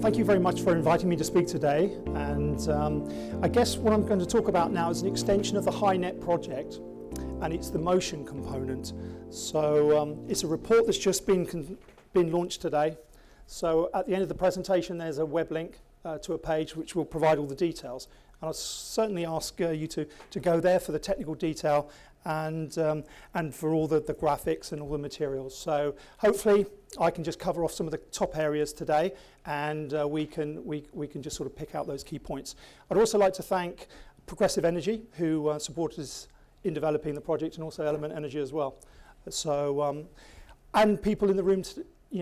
Thank you very much for inviting me to speak today, and I guess what I'm going to talk about now is an extension of the HyNet project, and it's the motion component. So it's a report that's just been launched today. So at the end of the presentation there's a web link to a page which will provide all the details, and I'll certainly ask you to go there for the technical detail and for all the graphics and all the materials. So hopefully I can just cover off some of the top areas today, and we can just sort of pick out those key points. I'd also like to thank Progressive Energy, who supported us in developing the project, and also Element Energy as well. So and people in the room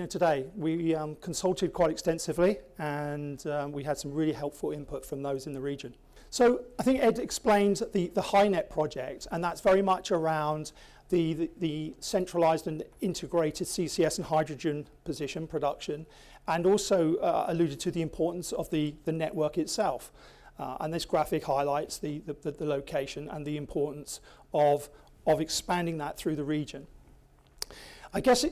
today. We consulted quite extensively, and we had some really helpful input from those in the region. So I think Ed explained the HyNet project, and that's very much around the centralized and integrated CCS and hydrogen position production, and also alluded to the importance of the network itself. And this graphic highlights the location and the importance of expanding that through the region. I guess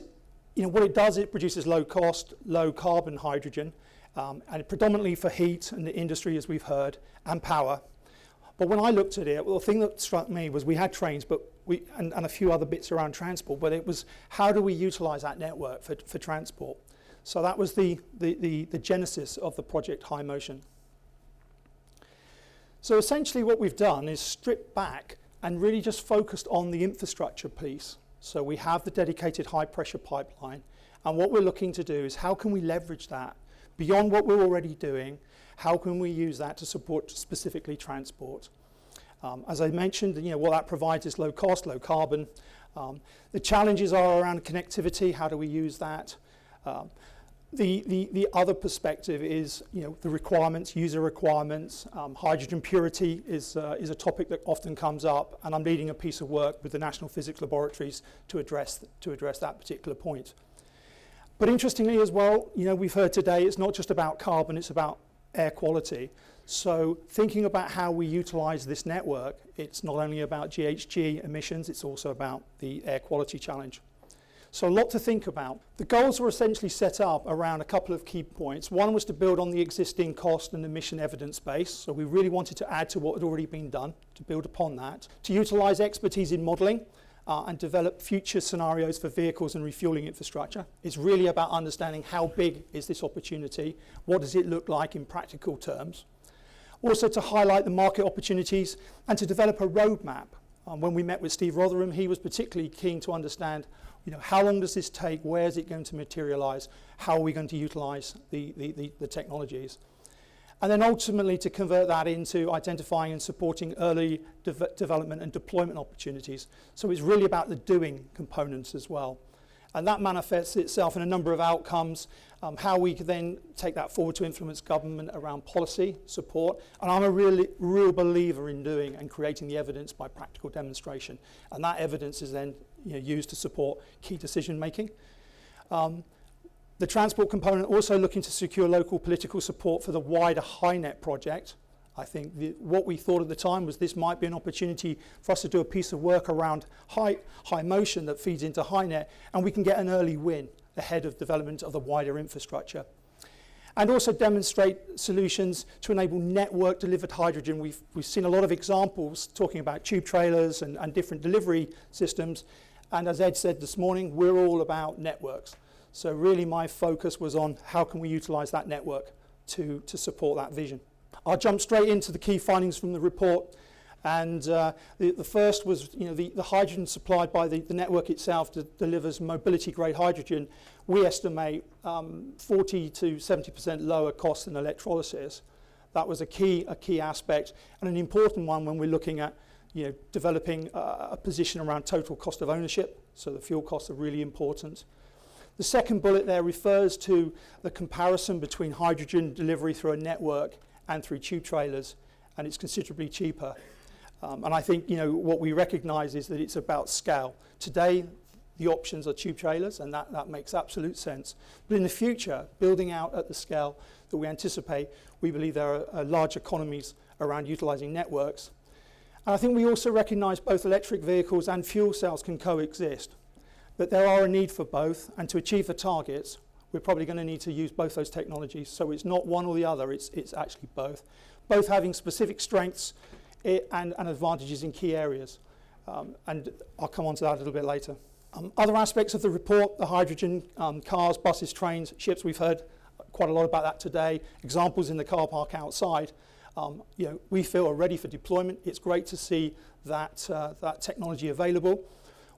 what it does, it produces low cost, low carbon hydrogen, and predominantly for heat and the industry, as we've heard, and power. But when I looked at it, well, the thing that struck me was we had trains, but and a few other bits around transport, but it was how do we utilize that network for transport? So that was the genesis of the project Hymotion. So essentially what we've done is stripped back and really just focused on the infrastructure piece. So we have the dedicated high pressure pipeline, and what we're looking to do is how can we leverage that beyond what we're already doing? How can we use that to support specifically transport? As I mentioned, what that provides is low cost, low carbon. The challenges are around connectivity. How do we use that? The other perspective is the requirements, user requirements. Hydrogen purity is a topic that often comes up, and I'm leading a piece of work with the National Physics Laboratories to address that particular point. But interestingly as well, we've heard today it's not just about carbon, it's about air quality. So thinking about how we utilize this network, it's not only about GHG emissions, it's also about the air quality challenge. So a lot to think about. The goals were essentially set up around a couple of key points. One was to build on the existing cost and emission evidence base. So we really wanted to add to what had already been done, to build upon that, to utilize expertise in modeling and develop future scenarios for vehicles and refueling infrastructure. It's really about understanding how big is this opportunity, what does it look like in practical terms. Also to highlight the market opportunities and to develop a roadmap. When we met with Steve Rotherham, he was particularly keen to understand how long does this take, where is it going to materialize, how are we going to utilize the technologies. And then ultimately to convert that into identifying and supporting early development and deployment opportunities. So it's really about the doing components as well. And that manifests itself in a number of outcomes, how we can then take that forward to influence government around policy support. And I'm a real believer in doing and creating the evidence by practical demonstration. And that evidence is then used to support key decision making. The transport component also looking to secure local political support for the wider HyNet project. I think what we thought at the time was this might be an opportunity for us to do a piece of work around Hymotion that feeds into HyNet, and we can get an early win ahead of development of the wider infrastructure. And also demonstrate solutions to enable network delivered hydrogen. We've seen a lot of examples talking about tube trailers and different delivery systems. And as Ed said this morning, we're all about networks. So really my focus was on how can we utilize that network to support that vision. I'll jump straight into the key findings from the report. And the first was the hydrogen supplied by the network itself delivers mobility grade hydrogen. We estimate 40 to 70% lower cost than electrolysis. That was a key aspect and an important one when we're looking at developing a position around total cost of ownership. So the fuel costs are really important. The second bullet there refers to the comparison between hydrogen delivery through a network and through tube trailers, and it's considerably cheaper. And I think what we recognize is that it's about scale. Today, the options are tube trailers, and that makes absolute sense. But in the future, building out at the scale that we anticipate, we believe there are large economies around utilizing networks. And I think we also recognize both electric vehicles and fuel cells can coexist, that there are a need for both, and to achieve the targets, we're probably going to need to use both those technologies. So it's not one or the other, it's actually both. Both having specific strengths and advantages in key areas. And I'll come on to that a little bit later. Other aspects of the report, the hydrogen, cars, buses, trains, ships, we've heard quite a lot about that today. Examples in the car park outside, we feel are ready for deployment. It's great to see that, that technology available.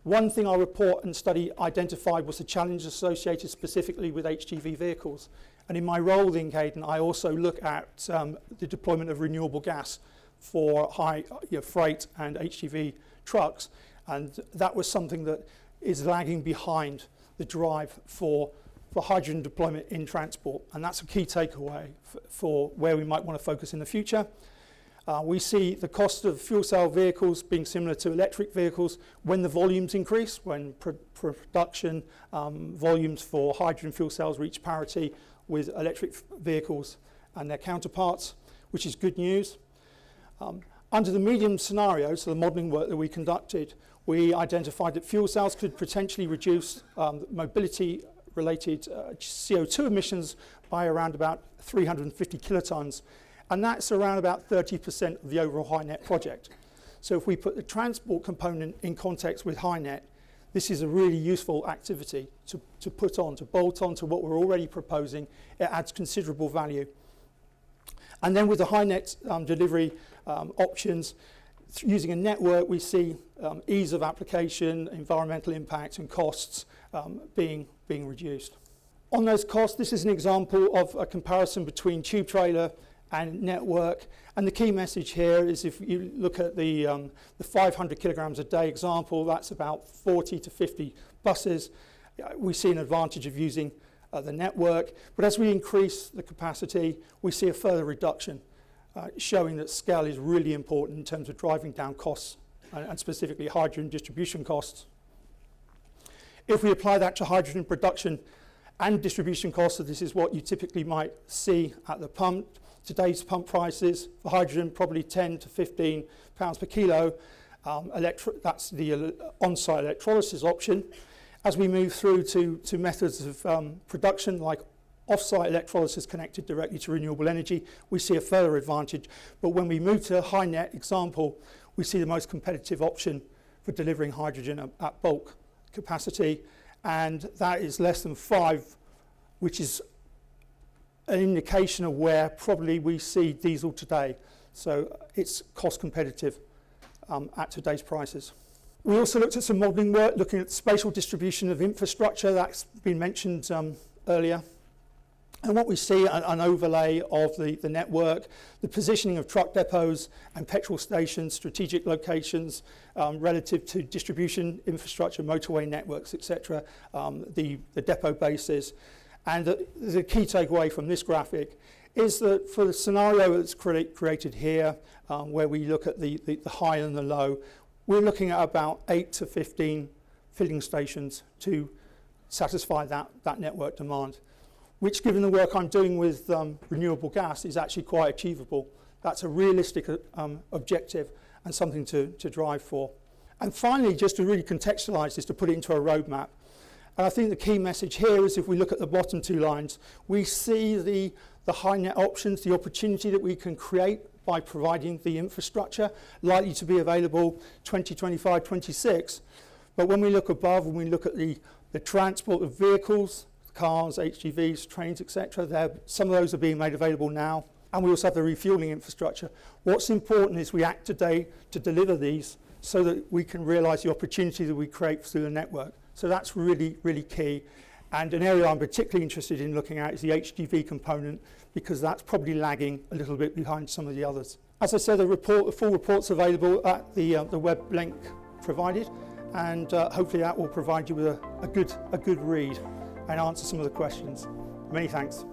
One thing our report and study identified was the challenges associated specifically with HGV vehicles. And in my role in Cadent, I also look at the deployment of renewable gas for high freight and HGV trucks. And that was something that is lagging behind the drive for hydrogen deployment in transport. And that's a key takeaway for where we might want to focus in the future. We see the cost of fuel cell vehicles being similar to electric vehicles when the volumes increase, when production volumes for hydrogen fuel cells reach parity with electric vehicles and their counterparts, which is good news. Under the medium scenario, so the modelling work that we conducted, we identified that fuel cells could potentially reduce mobility-related CO2 emissions by around about 350 kilotons. And that's around about 30% of the overall HyNet project. So if we put the transport component in context with HyNet, this is a really useful activity to put on, to bolt on to what we're already proposing. It adds considerable value. And then with the HyNet delivery options, using a network, we see ease of application, environmental impact and costs being reduced. On those costs, this is an example of a comparison between tube trailer and network, and the key message here is if you look at the 500 kilograms a day example, that's about 40 to 50 buses. We see an advantage of using the network, but as we increase the capacity, we see a further reduction, showing that scale is really important in terms of driving down costs, and specifically hydrogen distribution costs. If we apply that to hydrogen production and distribution costs, so this is what you typically might see at the pump. Today's pump prices for hydrogen probably 10 to 15 pounds per kilo. That's the on-site electrolysis option. As we move through to methods of production like off-site electrolysis connected directly to renewable energy, we see a further advantage. But when we move to a HyNet example, we see the most competitive option for delivering hydrogen at bulk capacity, and that is less than 5, which is an indication of where probably we see diesel today. So it's cost competitive at today's prices. We also looked at some modelling work, looking at spatial distribution of infrastructure. That's been mentioned earlier. And what we see, an overlay of the network, the positioning of truck depots and petrol stations, strategic locations relative to distribution infrastructure, motorway networks, etc., the depot bases. And the key takeaway from this graphic is that for the scenario that's created here, where we look at the high and the low, we're looking at about 8 to 15 filling stations to satisfy that network demand, which, given the work I'm doing with renewable gas, is actually quite achievable. That's a realistic objective and something to drive for. And finally, just to really contextualize this, to put it into a roadmap, and I think the key message here is if we look at the bottom two lines, we see the HyNet options, the opportunity that we can create by providing the infrastructure, likely to be available 2025, 26. But when we look above, when we look at the transport of vehicles, cars, HGVs, trains, etc., some of those are being made available now. And we also have the refueling infrastructure. What's important is we act today to deliver these so that we can realise the opportunity that we create through the network. So that's really, really key. And an area I'm particularly interested in looking at is the HGV component, because that's probably lagging a little bit behind some of the others. As I said, the full report's available at the web link provided, and hopefully that will provide you with a good read and answer some of the questions. Many thanks.